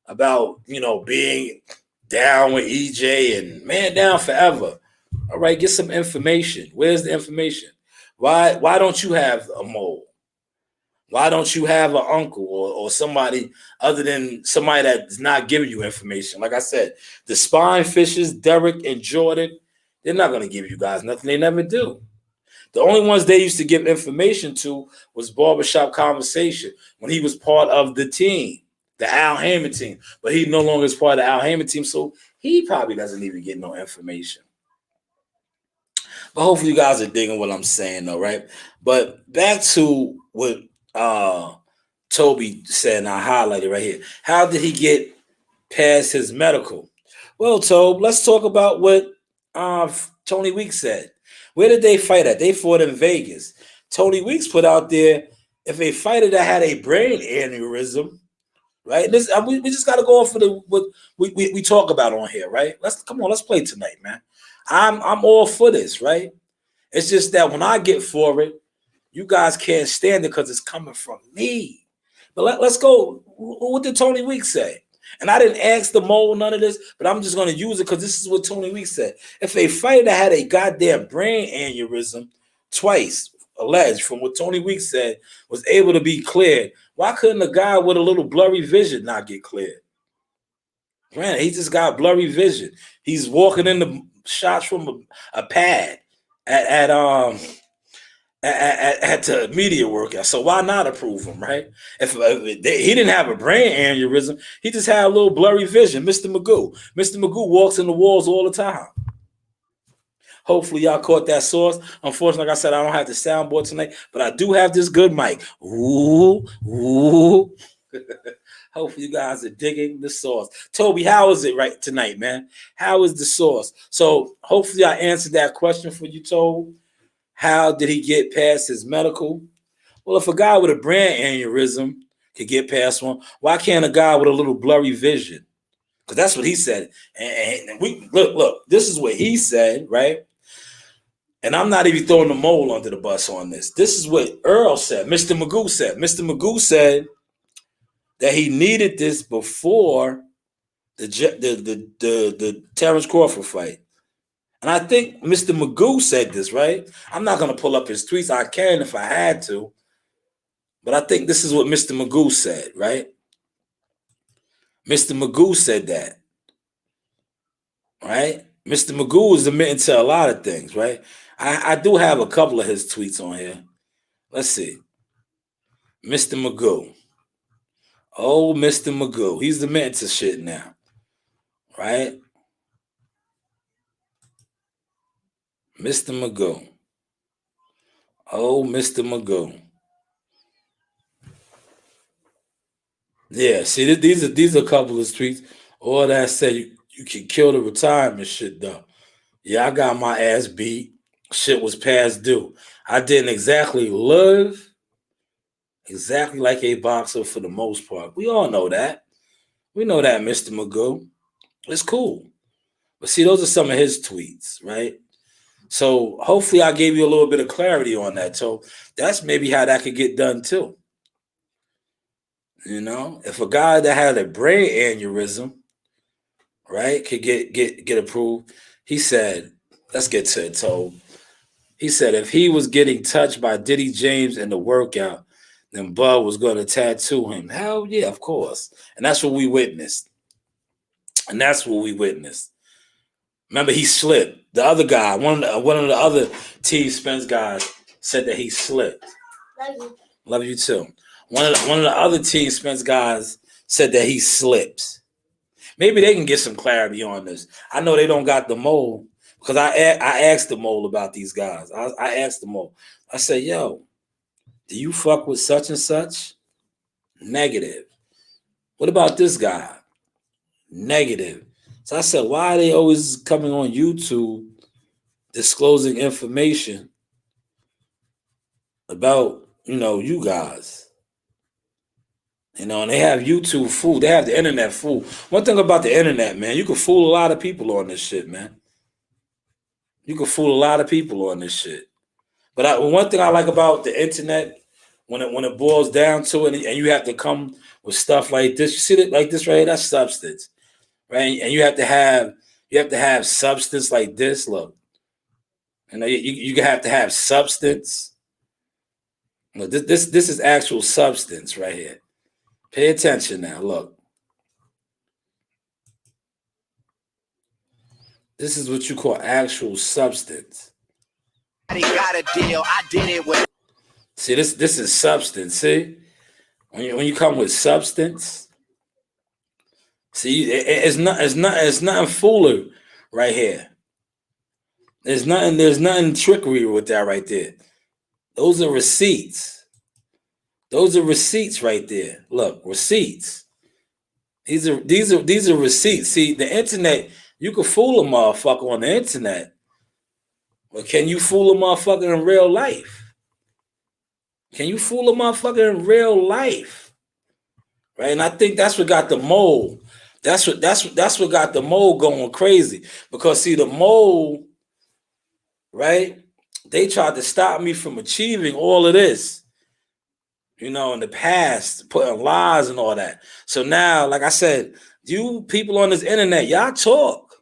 about, being down with EJ and man down forever. All right, get some information. Where's the information? Why don't you have a mole? Why don't you have an uncle or somebody other than somebody that's not giving you information? Like I said, the spine fishers, Derek and Jordan, they're not going to give you guys nothing. They never do. The only ones they used to give information to was Barbershop Conversation when he was part of the team, the Al Heyman team. But he no longer is part of the Al Heyman team, so he probably doesn't even get no information. But hopefully you guys are digging what I'm saying, though, right? But back to what Toby said, and I highlighted right here. How did he get past his medical? Well, Toby, let's talk about what Tony Weeks said. Where did they fight at? They fought in Vegas. Tony Weeks put out there, if a fighter that had a brain aneurysm, right? This we just got to go off of what we talk about on here, right? Let's play tonight, man. I'm all for this, right? It's just that when I get for it, you guys can't stand it because it's coming from me. But let's go. What did Tony Weeks say? And I didn't ask the mole none of this, but I'm just going to use it because this is what Tony Weeks said. If a fighter had a goddamn brain aneurysm twice, alleged from what Tony Weeks said, was able to be cleared, why couldn't a guy with a little blurry vision not get cleared? Granted, he just got blurry vision. He's walking in the shots from a pad at the media workout. So why not approve him, right? If he didn't have a brain aneurysm, he just had a little blurry vision. Mr. Magoo walks in the walls all the time. Hopefully y'all caught that source. Unfortunately, like I said, I don't have the soundboard tonight, but I do have this good mic. Ooh. Hopefully you guys are digging the source. Toby, how is it right tonight, man? How is the source? So hopefully I answered that question for you, Toby. How did he get past his medical? Well, if a guy with a brain aneurysm could get past one, why can't a guy with a little blurry vision? Because that's what he said. And we look, this is what he said, right? And I'm not even throwing the mole under the bus on this. This is what Earl said. Mr. Magoo said. Mr. Magoo said that he needed this before the Terrence Crawford fight. And I think Mr. Magoo said this, right? I'm not going to pull up his tweets. I can if I had to. But I think this is what Mr. Magoo said, right? Mr. Magoo said that, right? Mr. Magoo is admitting to a lot of things, right? I do have a couple of his tweets on here. Let's see. Mr. Magoo. Oh, Mr. Magoo. He's admitting to shit now, right? Mr. Magoo. Oh, Mr. Magoo. Yeah, see, these are a couple of tweets. All that said, you can kill the retirement shit, though. Yeah, I got my ass beat. Shit was past due. I didn't exactly live exactly like a boxer for the most part. We all know that. We know that, Mr. Magoo. It's cool. But see, those are some of his tweets, right? So hopefully I gave you a little bit of clarity on that. So that's maybe how that could get done too. You know, if a guy that had a brain aneurysm, right, could get approved, he said, let's get to it, Tobe. He said if he was getting touched by Diddy James in the workout, then Bud was going to tattoo him. Hell yeah, of course. And that's what we witnessed. Remember, he slipped. The other guy, one of the other T Spence guys, said that he slipped. Love you. Love you too. One of the other T Spence guys said that he slips. Maybe they can get some clarity on this. I know they don't got the mole because I asked the mole about these guys. I asked the mole. I said, yo, do you fuck with such and such? Negative. What about this guy? Negative. So I said, why are they always coming on YouTube disclosing information about, you guys? And they have YouTube fooled. They have the internet fooled. One thing about the internet, man, you can fool a lot of people on this shit, man. You can fool a lot of people on this shit. But one thing I like about the internet, when it boils down to it, and you have to come with stuff like this, you see it like this right here, that's substance, right? And you have to have substance like this. Look, you have to have substance. Look, this is actual substance right here. Pay attention now. Look, this is what you call actual substance. got a deal. I did it with. See, this is substance. See, when you come with substance, see, it's nothing foolery right here. There's nothing trickery with that right there. Those are receipts. Those are receipts right there. Look, receipts. These are receipts. See, the internet, you can fool a motherfucker on the internet. But can you fool a motherfucker in real life? Can you fool a motherfucker in real life? Right? And I think that's what got the mole. That's what got the mole going crazy. Because see, the mole, right? They tried to stop me from achieving all of this, in the past, putting lies and all that. So now, like I said, you people on this internet, y'all talk.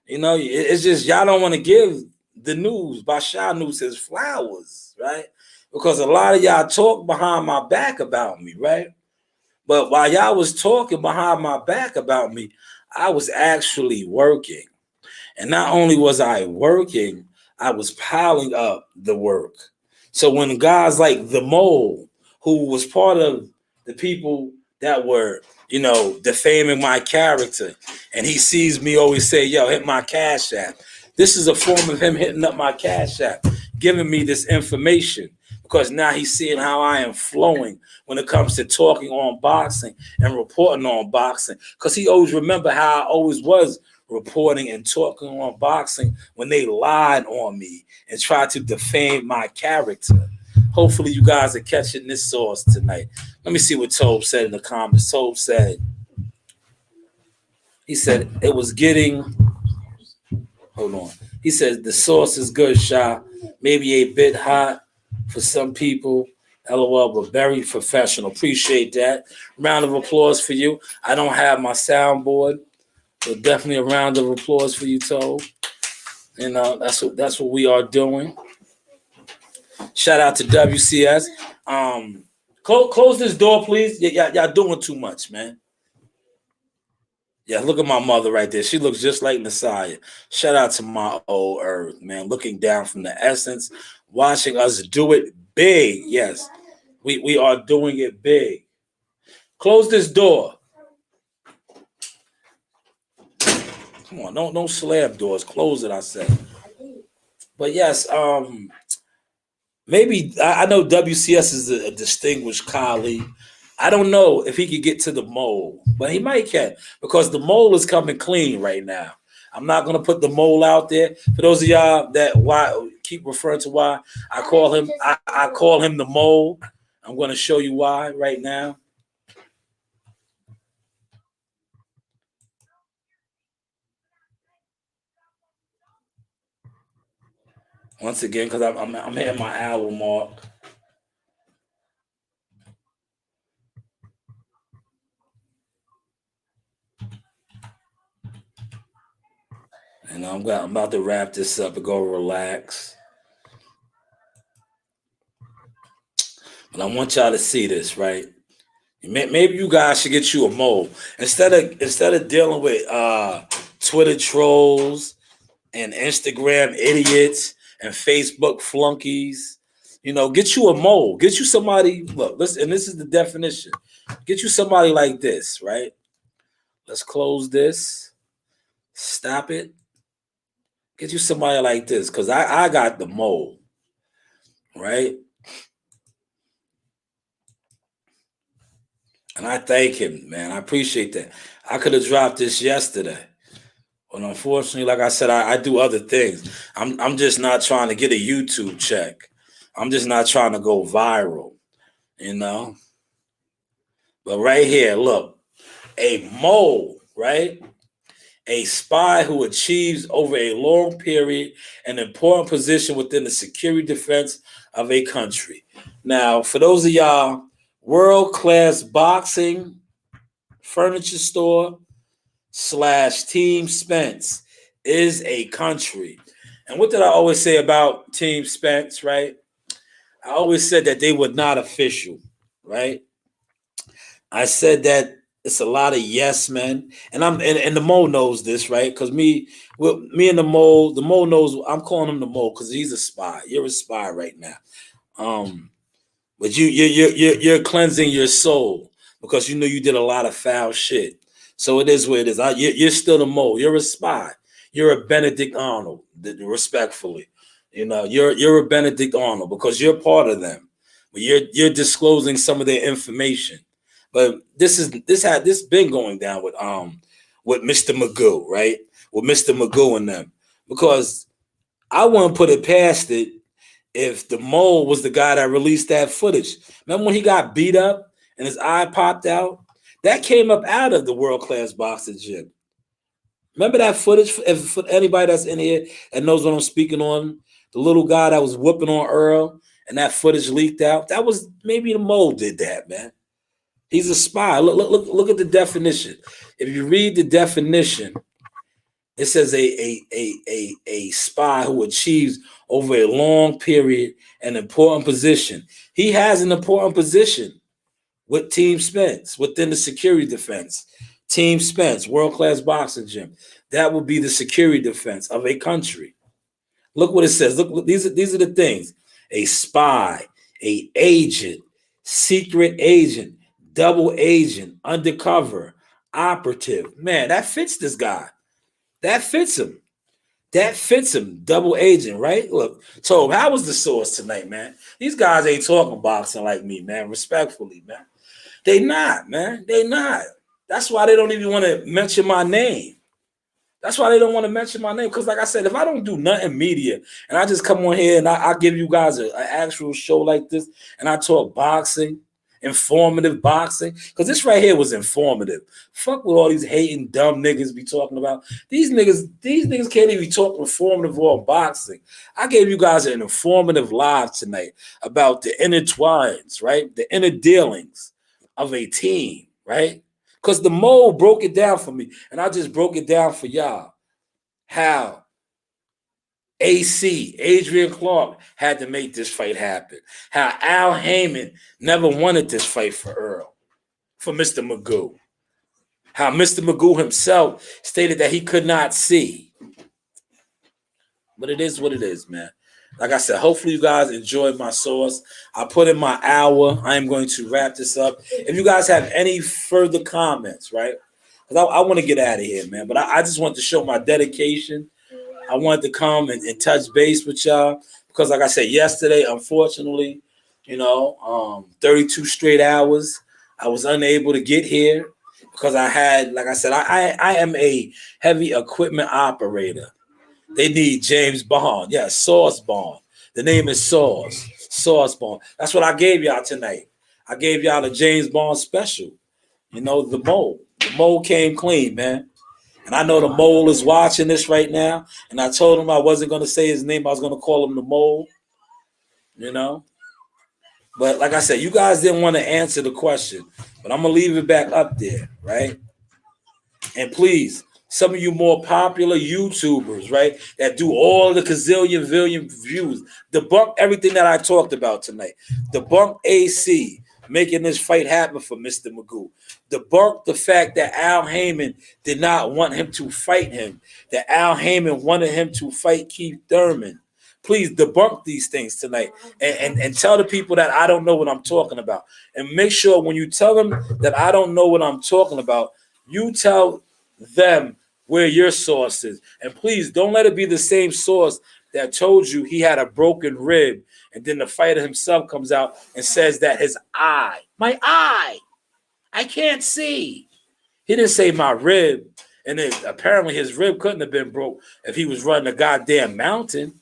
It's just y'all don't want to give the news by Shanewz his flowers, right? Because a lot of y'all talk behind my back about me, right? But while y'all was talking behind my back about me, I was actually working. And not only was I working, I was piling up the work. So when guys like the mole, who was part of the people that were, defaming my character, and he sees me always say, yo, hit my Cash App. This is a form of him hitting up my Cash App, giving me this information, because now he's seeing how I am flowing when it comes to talking on boxing and reporting on boxing. Because he always remember how I always was reporting and talking on boxing when they lied on me and tried to defame my character. Hopefully you guys are catching this sauce tonight. Let me see what Tobe said in the comments. Tobe said, it was getting, hold on. He said, the sauce is good, Sha. Maybe a bit hot for some people. LOL, but very professional. Appreciate that. Round of applause for you. I don't have my soundboard, but definitely a round of applause for you, Tobe. That's what we are doing. Shout out to WCS. Close this door, please. Y'all doing too much, man. Yeah, look at my mother right there. She looks just like Messiah. Shout out to my old earth, man. Looking down from the essence, watching us do it big. Yes, we are doing it big. Close this door. Come on, don't slam doors. Close it, I said. But yes, maybe I know WCS is a distinguished colleague. I don't know if he could get to the mole, but he might can, because the mole is coming clean right now. I'm not gonna put the mole out there. For those of y'all that why keep referring to why I call him, I call him the mole. I'm gonna show you why right now. Once again, because I'm hitting my hour mark. And I'm about to wrap this up and go relax. But I want y'all to see this, right? Maybe you guys should get you a mole instead of dealing with Twitter trolls and Instagram idiots and Facebook flunkies. Get you a mole. Get you somebody. Look, listen, and this is the definition. Get you somebody like this, right? Let's close this. Stop it. Get you somebody like this, because I got the mole, right? And I thank him, man. I appreciate that. I could have dropped this yesterday. But unfortunately, like I said, I do other things. I'm just not trying to get a YouTube check. I'm just not trying to go viral, But right here, look, a mole, right? A spy who achieves over a long period an important position within the security defense of a country. Now, for those of y'all, world-class boxing furniture store / Team Spence is a country. And what did I always say about Team Spence, right? I always said that they were not official, right? I said that It's a lot of yes men, and and the Mo knows this, right? Because me and the Mo knows. I'm calling him the Mo because he's a spy. You're a spy right now. Um, but you're cleansing your soul because you know you did a lot of foul shit. So it is what it is. You're still the Mo. You're a spy. You're a Benedict Arnold, respectfully. You know, you're a Benedict Arnold because you're part of them. But you're disclosing some of their information. But this been going down with Mr. Magoo, right? With Mr. Magoo and them. Because I wouldn't put it past it if the mole was the guy that released that footage. Remember when he got beat up and his eye popped out? That came up out of the world class boxing gym. Remember that footage? If for anybody that's in here and knows what I'm speaking on, the little guy that was whooping on Earl and that footage leaked out. That was maybe the mole did that, man. He's a spy. Look at the definition. If you read the definition, it says a spy who achieves over a long period an important position. He has an important position with Team Spence within the security defense. Team Spence, world-class boxing gym. That would be the security defense of a country. Look what it says. Look, these are the things. A spy, a agent, secret agent, double agent, undercover, operative. Man, that fits this guy. That fits him. That fits him. Double agent, right? Look, so how was the source tonight, man? These guys ain't talking boxing like me, man. Respectfully, man. They not, man. They not. That's why they don't even want to mention my name. That's why they don't want to mention my name. Because like I said, if I don't do nothing media and I just come on here and I give you guys an actual show like this and I talk boxing, informative boxing, because this right here was informative. Fuck with all these hating dumb niggas be talking about. These niggas can't even talk informative or boxing. I gave you guys an informative live tonight about the intertwines, right? The inner dealings of a team, right? Because the Mo broke it down for me, and I just broke it down for y'all. How AC, Adrian Clark, had to make this fight happen. How Al Heyman never wanted this fight for Earl, for Mr. Magoo. How Mr. Magoo himself stated that he could not see. But it is what it is, man. Like I said, hopefully you guys enjoyed my source. I put in my hour. I am going to wrap this up. If you guys have any further comments, right? Because I want to get out of here, man. But I just want to show my dedication. I wanted to come and touch base with y'all. Because like I said yesterday, unfortunately, 32 straight hours, I was unable to get here. Because I had, like I said, I am a heavy equipment operator. They need James Bond. Yeah, Sauce Bond. The name is Sauce. Sauce Bond. That's what I gave y'all tonight. I gave y'all the James Bond special. The mole. The mole came clean, man. And I know the mole is watching this right now. And I told him I wasn't going to say his name. I was going to call him the mole. But like I said, you guys didn't want to answer the question. But I'm going to leave it back up there, right? And please, some of you more popular YouTubers, right, that do all the gazillion views, debunk everything that I talked about tonight. Debunk AC making this fight happen for Mr. Magoo. Debunk the fact that Al Heyman did not want him to fight him. That Al Heyman wanted him to fight Keith Thurman. Please debunk these things tonight and tell the people that I don't know what I'm talking about. And make sure when you tell them that I don't know what I'm talking about, you tell them where your source is. And please don't let it be the same source that told you he had a broken rib. And then the fighter himself comes out and says that my eye, I can't see. He didn't say my rib. And then apparently his rib couldn't have been broke if he was running a goddamn mountain.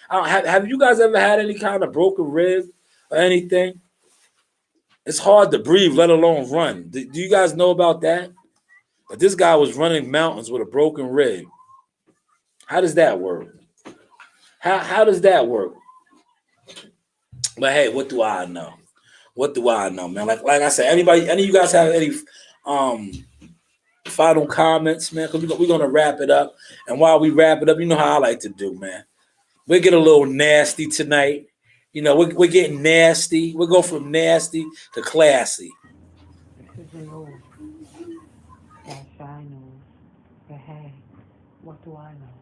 Have you guys ever had any kind of broken rib or anything? It's hard to breathe, let alone run. Do you guys know about that? But this guy was running mountains with a broken rib. How does that work? How does that work? But hey, what do I know? What do I know, man? Like I said, any of you guys have any final comments, man? Because we're gonna wrap it up. And while we wrap it up, you know how I like to do, man. We get a little nasty tonight. We're getting nasty. We'll go from nasty to classy. That's Shanewz. But hey, what do I know?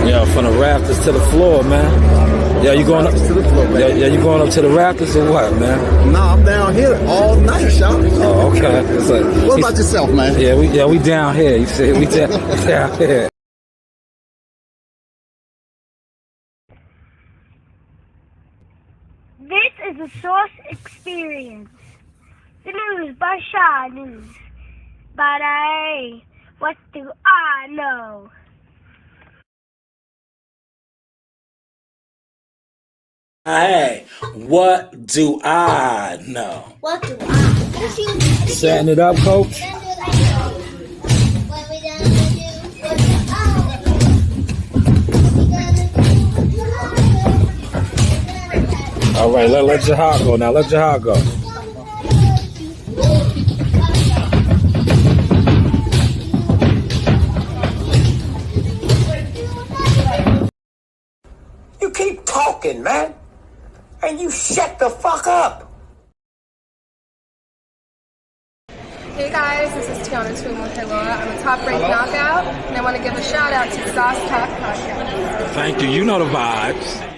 Yeah, from the rafters to the floor, man. Yeah, you going up to the floor, man. Yeah, you going up to the rafters or what, man? No, I'm down here all night, y'all. Oh, okay. It's like, What about yourself, man? Yeah, we down here. You see, we down here. This is a Source Experience. The news by Shanewz. But hey, what do I know? Hey, what do I know? What do I? Setting it up, coach. What we gonna do? What do I? All right, let your heart go now. Let your heart go. You keep talking, man. And you shut the fuck up. Hey guys, this is Tiana I'm a top-ranked knockout, and I want to give a shout out to Sauce Talk Podcast. Thank you. You know the vibes.